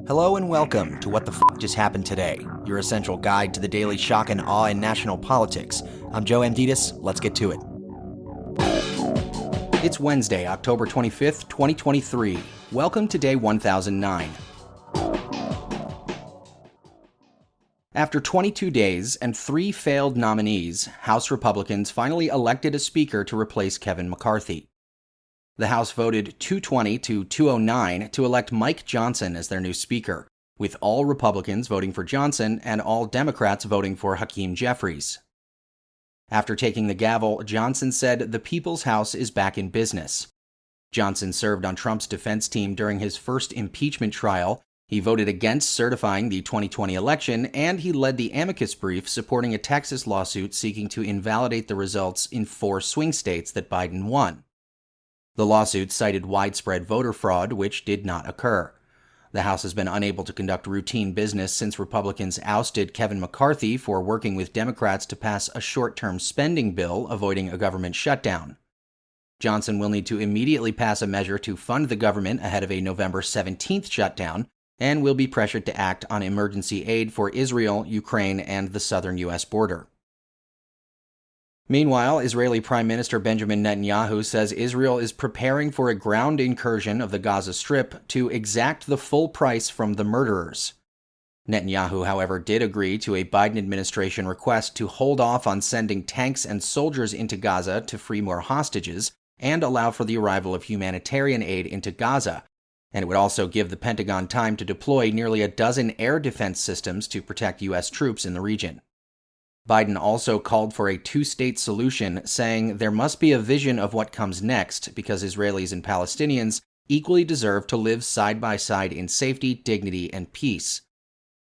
Hello and welcome to What the F*** Just Happened Today, your essential guide to the daily shock and awe in national politics. I'm Joe Amditis. Let's get to it. It's Wednesday, October 25th, 2023. Welcome to day 1009. After 22 days and 3 failed nominees, House Republicans finally elected a speaker to replace Kevin McCarthy. The House voted 220 to 209 to elect Mike Johnson as their new speaker, with all Republicans voting for Johnson and all Democrats voting for Hakeem Jeffries. After taking the gavel, Johnson said the People's House is back in business. Johnson served on Trump's defense team during his first impeachment trial. He voted against certifying the 2020 election, and he led the amicus brief supporting a Texas lawsuit seeking to invalidate the results in 4 swing states that Biden won. The lawsuit cited widespread voter fraud, which did not occur. The House has been unable to conduct routine business since Republicans ousted Kevin McCarthy for working with Democrats to pass a short-term spending bill avoiding a government shutdown. Johnson will need to immediately pass a measure to fund the government ahead of a November 17th shutdown, and will be pressured to act on emergency aid for Israel, Ukraine, and the southern U.S. border. Meanwhile, Israeli Prime Minister Benjamin Netanyahu says Israel is preparing for a ground incursion of the Gaza Strip to exact the full price from the murderers. Netanyahu, however, did agree to a Biden administration request to hold off on sending tanks and soldiers into Gaza to free more hostages and allow for the arrival of humanitarian aid into Gaza, and it would also give the Pentagon time to deploy nearly a dozen air defense systems to protect U.S. troops in the region. Biden also called for a 2-state solution, saying there must be a vision of what comes next because Israelis and Palestinians equally deserve to live side by side in safety, dignity, and peace.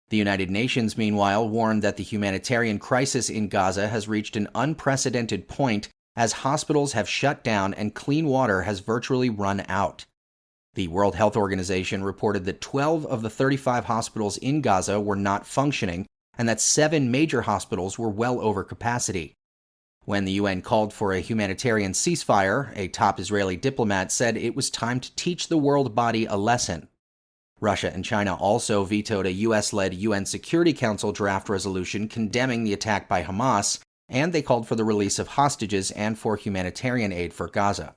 The United Nations, meanwhile, warned that the humanitarian crisis in Gaza has reached an unprecedented point as hospitals have shut down and clean water has virtually run out. The World Health Organization reported that 12 of the 35 hospitals in Gaza were not functioning, and that 7 major hospitals were well over capacity. When the UN called for a humanitarian ceasefire, a top Israeli diplomat said it was time to teach the world body a lesson. Russia and China also vetoed a US-led UN Security Council draft resolution condemning the attack by Hamas, and they called for the release of hostages and for humanitarian aid for Gaza.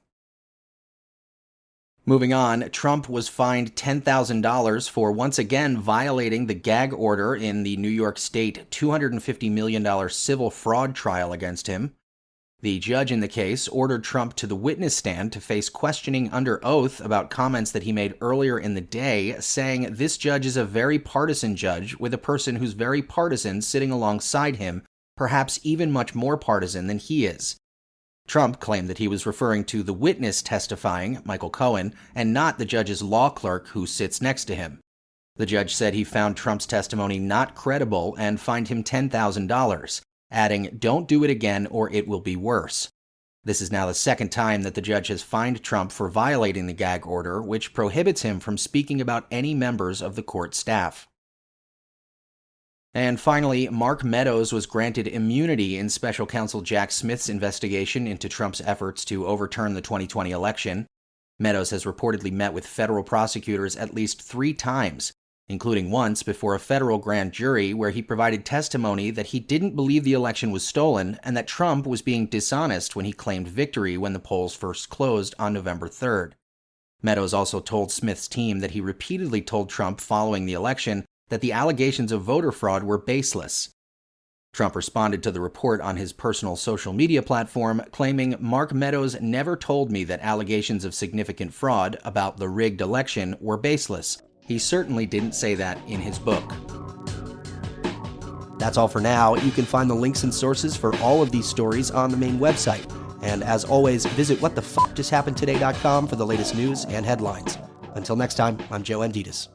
Moving on, Trump was fined $10,000 for once again violating the gag order in the New York State $250 million civil fraud trial against him. The judge in the case ordered Trump to the witness stand to face questioning under oath about comments that he made earlier in the day, saying this judge is a very partisan judge with a person who's very partisan sitting alongside him, perhaps even much more partisan than he is. Trump claimed that he was referring to the witness testifying, Michael Cohen, and not the judge's law clerk who sits next to him. The judge said he found Trump's testimony not credible and fined him $10,000, adding, "Don't do it again or it will be worse." This is now the second time that the judge has fined Trump for violating the gag order, which prohibits him from speaking about any members of the court staff. And finally, Mark Meadows was granted immunity in special counsel Jack Smith's investigation into Trump's efforts to overturn the 2020 election. Meadows has reportedly met with federal prosecutors at least 3 times, including once before a federal grand jury where he provided testimony that he didn't believe the election was stolen and that Trump was being dishonest when he claimed victory when the polls first closed on November 3rd. Meadows also told Smith's team that he repeatedly told Trump following the election that the allegations of voter fraud were baseless. Trump responded to the report on his personal social media platform, claiming Mark Meadows never told me that allegations of significant fraud about the rigged election were baseless. He certainly didn't say that in his book. That's all for now. You can find the links and sources for all of these stories on the main website. And as always, visit whatthefjusthappenedtoday.com for the latest news and headlines. Until next time, I'm Joe Amditis.